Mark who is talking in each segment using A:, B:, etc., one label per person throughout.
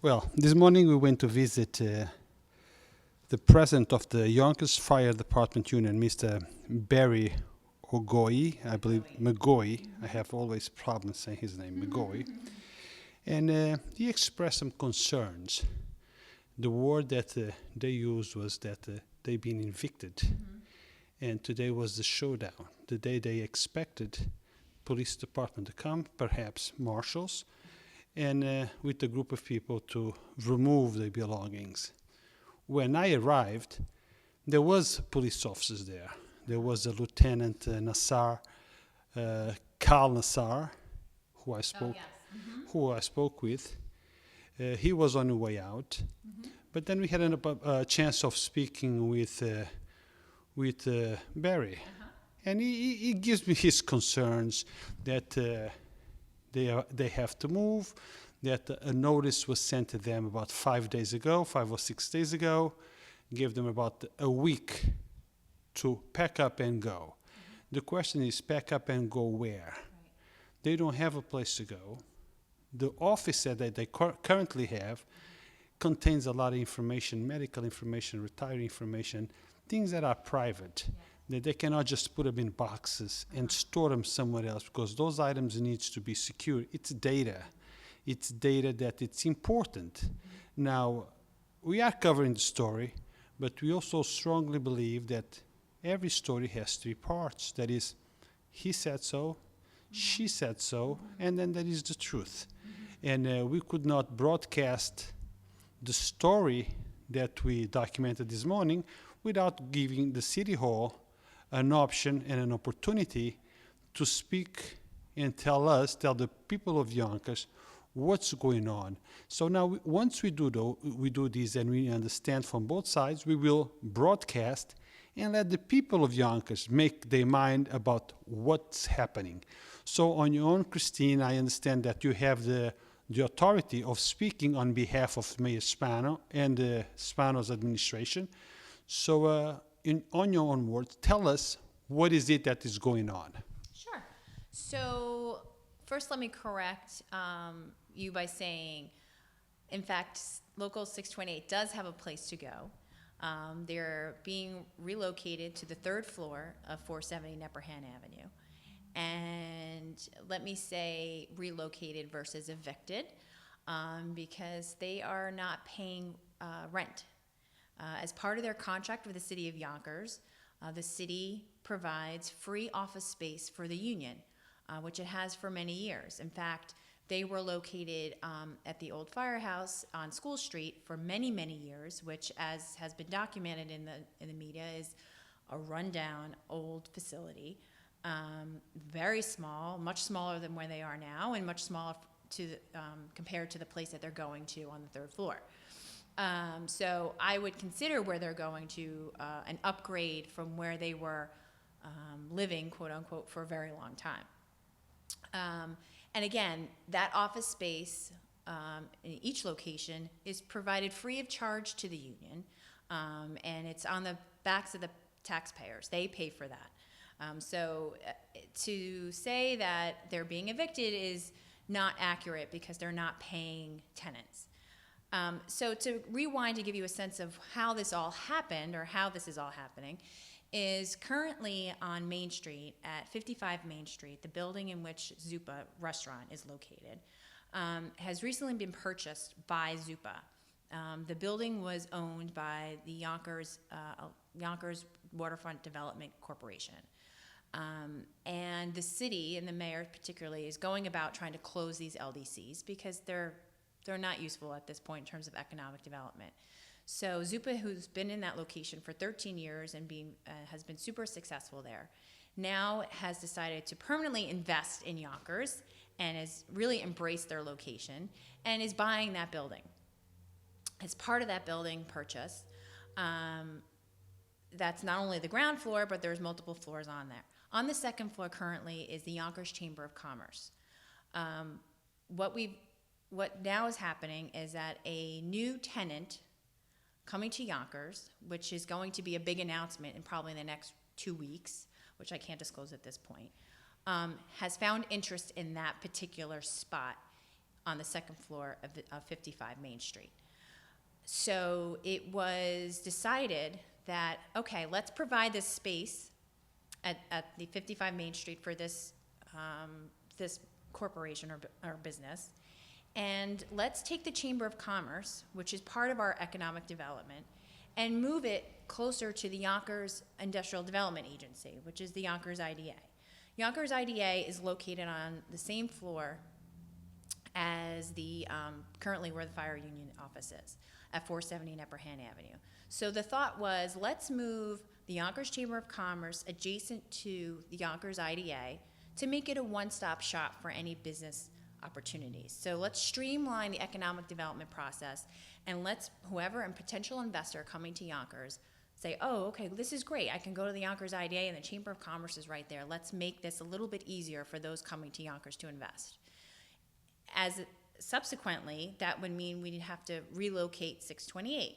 A: Well, this morning we went to visit the president of the Yonkers Fire Dept Union, Mr. Barry McGoey, I believe McGoey. I have always problems saying his name, McGoey. And he expressed some concerns. The word that they used was that they've been evicted. And today was the showdown, the day they expected police department to come, perhaps marshals, and with a group of people to remove their belongings. When I arrived, there was police officers there. There was a Lieutenant Nassar, Carl Nassar, who I spoke, who I spoke with. He was on the way out, but then we had a chance of speaking with Barry, and he gives me his concerns that they have to move, that a notice was sent to them about 5 days ago, 5 or 6 days ago, gave them about a week to pack up and go. The question is, pack up and go where? They don't have a place to go. The office that they currently have contains a lot of information, medical information, retiree information, things that are private, that they cannot just put them in boxes and store them somewhere else because those items needs to be secure. It's data. It's data that it's important. Now, we are covering the story, but we also strongly believe that every story has 3 parts. That is, he said so, she said so, and then there is the truth. And we could not broadcast the story that we documented this morning without giving the City Hall an option and an opportunity to speak and tell the people of Yonkers what's going on. So now, once we do this and we understand from both sides, we will broadcast and let the people of Yonkers make their mind about what's happening. So on your own, Christine, I understand that you have the authority of speaking on behalf of Mayor Spano and Spano's administration. So on your own words, tell us what is it that is going on.
B: Sure. So first, let me correct you by saying, in fact, Local 628 does have a place to go. They're being relocated to the 3rd floor of 470 Nepperhan Avenue. And let me say relocated versus evicted, because they are not paying rent. As part of their contract with the city of Yonkers, the city provides free office space for the union, which it has for many years. In fact, they were located at the old firehouse on School Street for many, many years, which, as has been documented in the media, is a rundown old facility. Very small, much smaller than where they are now, and much smaller compared to the place that they're going to on the 3rd floor. So I would consider where they're going to an upgrade from where they were living, quote unquote, for a very long time. And again, that office space in each location is provided free of charge to the union, and it's on the backs of the taxpayers. They pay for that. So to say that they're being evicted is not accurate because they're not paying tenants. So to rewind to give you a sense of how this all happened, or how this is all happening, is currently on Main Street at 55 Main Street, the building in which Zupa restaurant is located, has recently been purchased by Zupa. The building was owned by the Yonkers Waterfront Development Corporation. And the city, and the mayor particularly, is going about trying to close these LDCs because they're not useful at this point in terms of economic development. So Zupa, who's been in that location for 13 years and has been super successful there, now has decided to permanently invest in Yonkers and has really embraced their location and is buying that building. As part of that building purchase, that's not only the ground floor, but there's multiple floors on there. On the 2nd floor currently is the Yonkers Chamber of Commerce. What now is happening is that a new tenant coming to Yonkers, which is going to be a big announcement in probably the next 2 weeks, which I can't disclose at this point, has found interest in that particular spot on the second floor of 55 Main Street. So it was decided that, okay, let's provide this space at the 55 Main Street for this, this corporation or business. And let's take the Chamber of Commerce, which is part of our economic development, and move it closer to the Yonkers Industrial Development Agency, which is the Yonkers IDA. Yonkers IDA is located on the same floor as the, currently where the fire union office is, at 470 Nepperhan Avenue. So the thought was, let's move the Yonkers Chamber of Commerce adjacent to the Yonkers IDA to make it a one-stop shop for any business opportunities. So let's streamline the economic development process, and let's, whoever and potential investor coming to Yonkers say, oh, okay, this is great. I can go to the Yonkers IDA and the Chamber of Commerce is right there. Let's make this a little bit easier for those coming to Yonkers to invest. As subsequently, that would mean we'd have to relocate 628.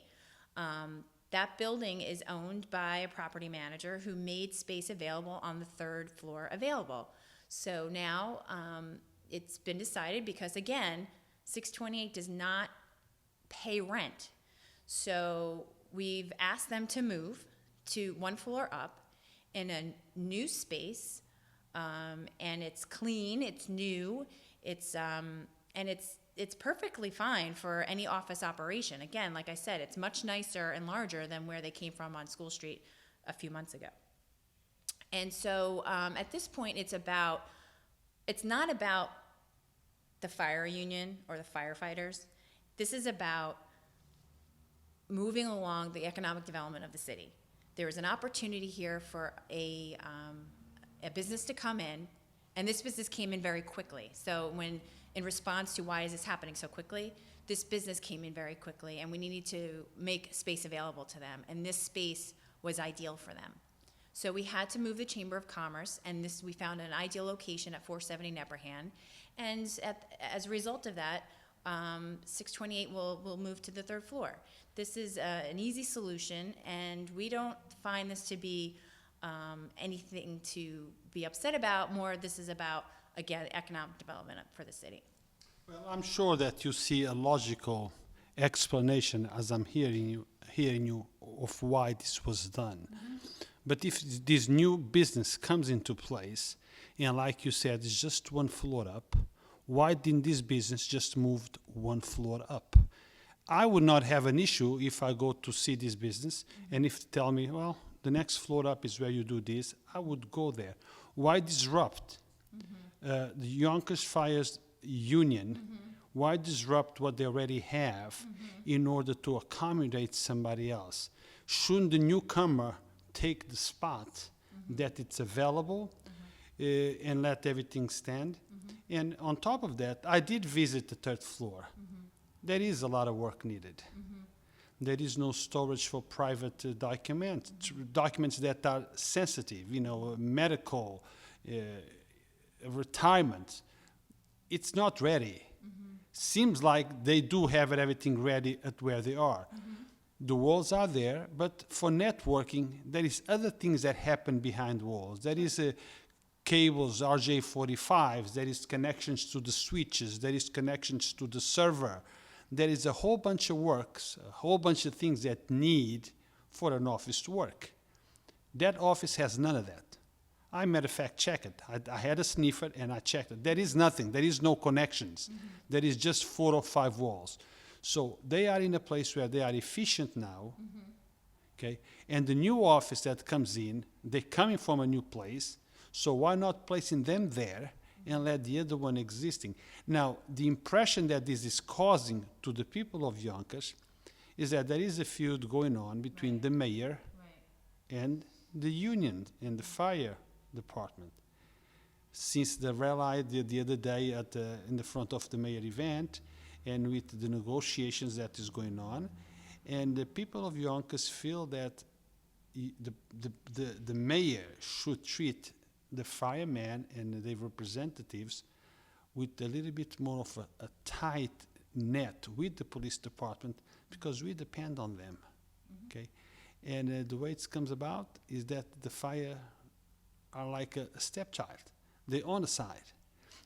B: That building is owned by a property manager who made space available on the third floor available. So now it's been decided, because again, 628 does not pay rent. So we've asked them to move to one floor up in a new space, and it's clean, it's new, it's and it's perfectly fine for any office operation. Again, like I said, it's much nicer and larger than where they came from on School Street a few months ago. And so at this point, it's not about the fire union or the firefighters. This is about moving along the economic development of the city. There is an opportunity here for a business to come in, and this business came in very quickly. So in response to why is this happening so quickly, this business came in very quickly, and we needed to make space available to them, and this space was ideal for them. So we had to move the Chamber of Commerce, and we found an ideal location at 470 Nepperhan, and as a result of that, 628 will move to the third floor. This is an easy solution, and we don't find this to be anything to be upset about. More, this is about, again, economic development for the city.
A: Well, I'm sure that you see a logical explanation as I'm hearing you of why this was done. Mm-hmm. But if this new business comes into place, and like you said, it's just one floor up, why didn't this business just move one floor up? I would not have an issue if I go to see this business, mm-hmm. and if they tell me, well, the next floor up is where you do this, I would go there. Why disrupt the Yonkers Fire Union? Mm-hmm. Why disrupt what they already have in order to accommodate somebody else? Shouldn't the newcomer take the spot that it's available and let everything stand? And on top of that, I did visit the third floor. There is a lot of work needed. There is no storage for private documents that are sensitive, medical, retirement. It's not ready. Seems like they do have everything ready at where they are. The walls are there, but for networking, there is other things that happen behind walls. There is cables, RJ45s, there is connections to the switches, there is connections to the server. There is a whole bunch of works, a whole bunch of things that need for an office to work. That office has none of that. I, matter of fact, checked it. I had a sniffer and I checked it. There is nothing. There is no connections. There is just 4 or 5 walls. So they are in a place where they are efficient now, okay? And the new office that comes in, they're coming from a new place, so why not placing them there and let the other one existing? Now, the impression that this is causing to the people of Yonkers is that there is a feud going on between the mayor and the union and the fire department. Since the rally the other day in the front of the mayor event, and with the negotiations that is going on, and the people of Yonkers feel that the mayor should treat the firemen and their representatives with a little bit more of a tight net with the police department, because we depend on them, okay? And the way it comes about is that the fire are like a stepchild. They're on the side.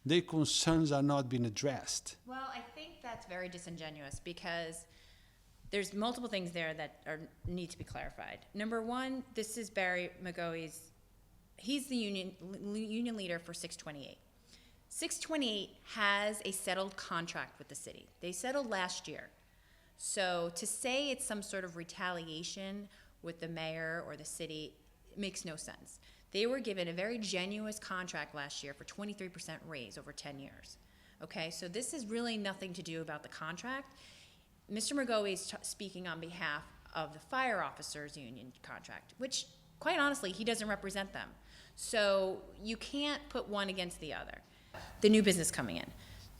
A: their concerns are not being addressed.
B: Well, I think that's very disingenuous because there's multiple things there that need to be clarified. Number one, this is Barry McGoey's, he's the union leader for 628. 628 has a settled contract with the city. They settled last year. So to say it's some sort of retaliation with the mayor or the city makes no sense. They were given a very genuine contract last year for 23% raise over 10 years. Okay, so this is really nothing to do about the contract. Mr. McGoey is speaking on behalf of the fire officers union contract, which quite honestly, he doesn't represent them. So you can't put one against the other. The new business coming in.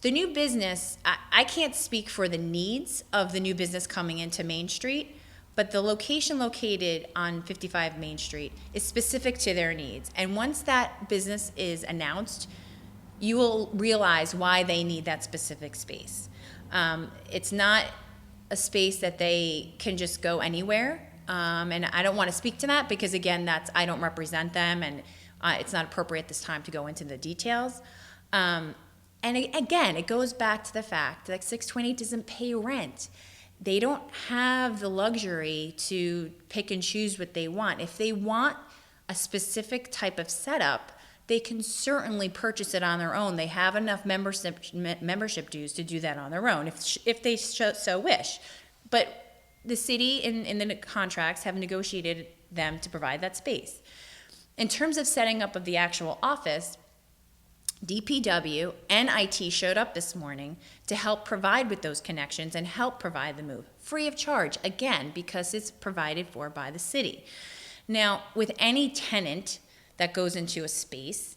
B: The new business, I can't speak for the needs of the new business coming into Main Street, but the location located on 55 Main Street is specific to their needs. And once that business is announced, you will realize why they need that specific space. It's not a space that they can just go anywhere. And I don't want to speak to that because, again, I don't represent them, and it's not appropriate this time to go into the details. And again, it goes back to the fact that 628 doesn't pay rent. They don't have the luxury to pick and choose what they want. If they want a specific type of setup, they can certainly purchase it on their own. They have enough membership dues to do that on their own if they so wish. But the city in the contracts have negotiated them to provide that space. In terms of setting up of the actual office, DPW and IT showed up this morning to help provide with those connections and help provide the move, free of charge, again, because it's provided for by the city. Now, with any tenant that goes into a space,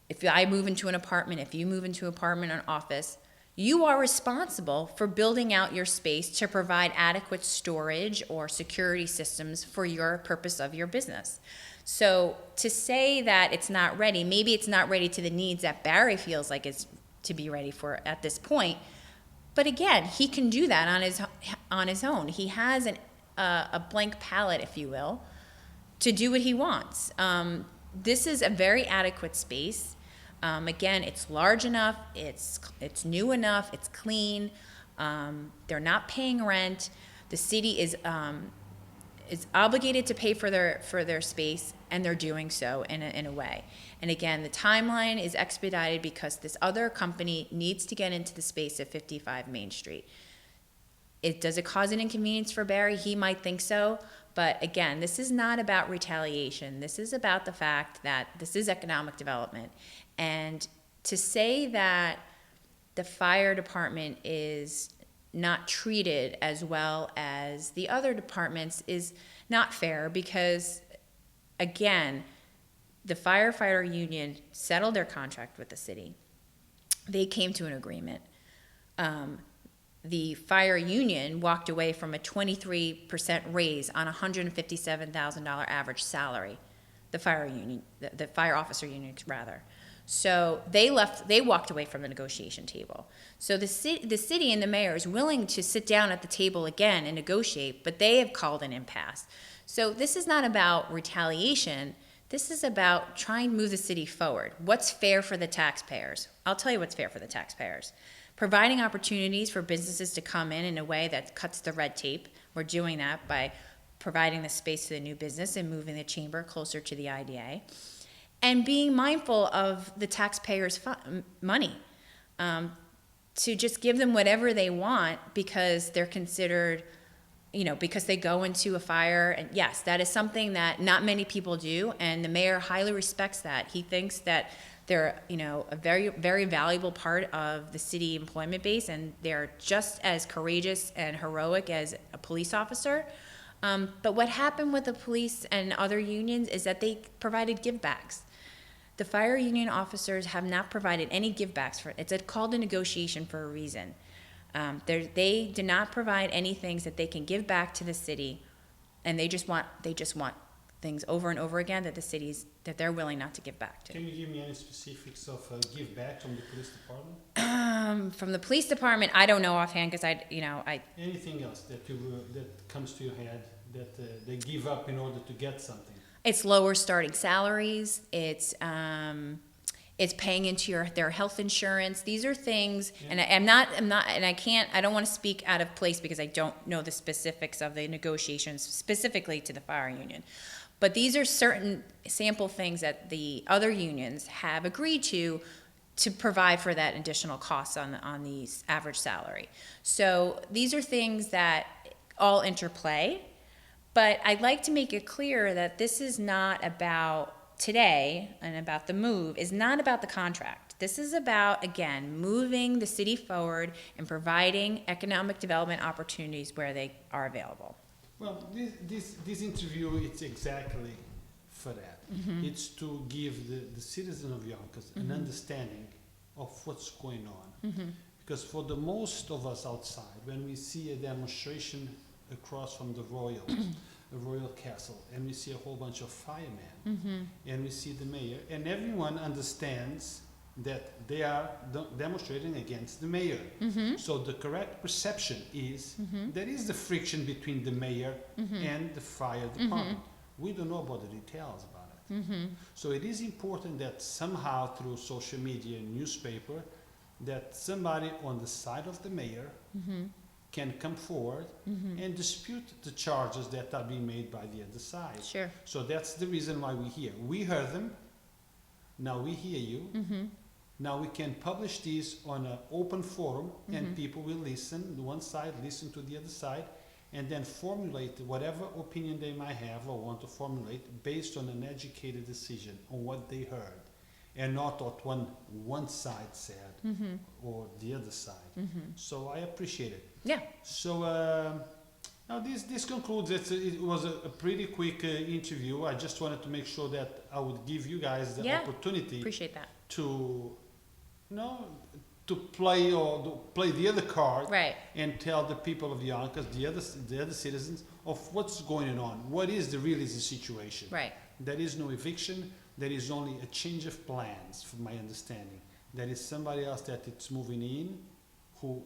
B: if I move into an apartment, if you move into an apartment or an office, you are responsible for building out your space to provide adequate storage or security systems for your purpose of your business. So to say that it's not ready, maybe it's not ready to the needs that Barry feels like it's to be ready for at this point. But again, he can do that on his own. He has a blank palette, if you will, to do what he wants. This is a very adequate space. Again, it's large enough, it's new enough, it's clean. They're not paying rent. The city is obligated to pay for their space, and they're doing so in a way. And again, the timeline is expedited because this other company needs to get into the space at 55 Main Street. Does it cause an inconvenience for Barry? He might think so. But again, this is not about retaliation. This is about the fact that this is economic development. And to say that the fire department is not treated as well as the other departments is not fair because, again, the firefighter union settled their contract with the city. They came to an agreement. The fire union walked away from a 23% raise on a $157,000 average salary. The fire officer union, rather. So they walked away from the negotiation table. So the city and the mayor is willing to sit down at the table again and negotiate, but they have called an impasse. So this is not about retaliation. This is about trying to move the city forward. What's fair for the taxpayers? I'll tell you what's fair for the taxpayers. Providing opportunities for businesses to come in a way that cuts the red tape. We're doing that by providing the space to the new business and moving the chamber closer to the IDA. And being mindful of the taxpayers' money, to just give them whatever they want because they're considered, because they go into a fire. And yes, that is something that not many people do, and the mayor highly respects that. He thinks that they're, a very, very valuable part of the city employment base, and they're just as courageous and heroic as a police officer. But what happened with the police and other unions is that they provided givebacks. The fire union officers have not provided any givebacks it's called a negotiation for a reason. They did not provide any things that they can give back to the city, and they just want things over and over again that they're willing not to give back to.
A: Can you give me any specifics of give back from the police department?
B: From the police department, I don't know offhand because I.
A: Anything else that comes to your head that they give up in order to get something?
B: It's lower starting salaries. it's paying into their health insurance. These are things,
A: Yeah.
B: and I don't want to speak out of place because I don't know the specifics of the negotiations specifically to the fire union. But these are certain sample things that the other unions have agreed to provide for that additional cost on the average salary. So these are things that all interplay, but I'd like to make it clear that this is not about today, and about the move, is not about the contract. This is about, again, moving the city forward and providing economic development opportunities where they are available.
A: Well, this interview, it's exactly for that. It's to give the citizen of Yonkers an understanding of what's going on. Because for the most of us outside, when we see a demonstration across from the Royal Castle, and we see a whole bunch of firemen, and we see the mayor, and everyone understands that they are demonstrating against the mayor. So the correct perception is there is the friction between the mayor and the fire department. We don't know about the details about it. So it is important that somehow through social media and newspaper, that somebody on the side of the mayor can come forward and dispute the charges that are being made by the other side.
B: Sure.
A: So that's the reason why we're here. We heard them, now we hear you. Now we can publish these on an open forum, and people will listen, one side listen to the other side, and then formulate whatever opinion they might have or want to formulate based on an educated decision on what they heard, and not what one side said or the other side. So I appreciate it.
B: Yeah.
A: So now this concludes. It was a pretty quick interview. I just wanted to make sure that I would give you guys the opportunity
B: Appreciate that.
A: to, to play the other card,
B: Right.
A: and tell the people of Yonkers, the other citizens, of what's going on. What is the situation?
B: Right.
A: There is no eviction. There is only a change of plans, from my understanding. There is somebody else that it's moving in, who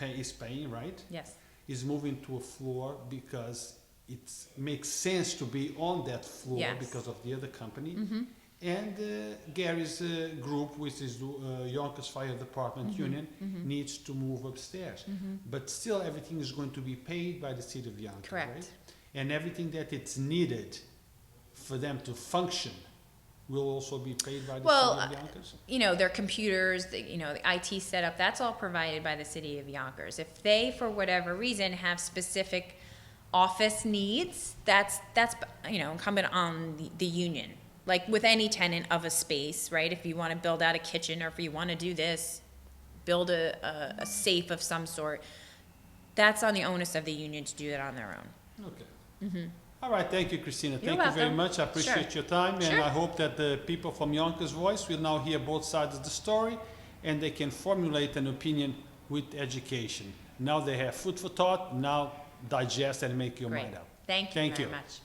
A: is paying, right?
B: Yes.
A: Is moving to a floor because it makes sense to be on that floor.
B: Yes.
A: Because of the other company. And Gary's group, which is Yonkers Fire Dept Union, needs to move upstairs. But still, everything is going to be paid by the city of Yonkers.
B: Correct.
A: Right? And everything that it's needed for them to function will also be paid by the city of Yonkers?
B: Their computers, the IT setup, that's all provided by the city of Yonkers. If they, for whatever reason, have specific office needs, that's incumbent on the union. Like with any tenant of a space, right? If you want to build out a kitchen, or if you want to do this, build a safe of some sort, that's on the onus of the union to do that on their own.
A: Okay. All right, thank you, Christina.
B: You're
A: Thank you very
B: welcome.
A: much. I appreciate your time, and
B: Sure.
A: I hope that the people from Yonkers Voice will now hear both sides of the story, and they can formulate an opinion with education. Now they have food for thought. Now digest and make your
B: Great.
A: mind up.
B: Thank you
A: Thank
B: very
A: you.
B: much.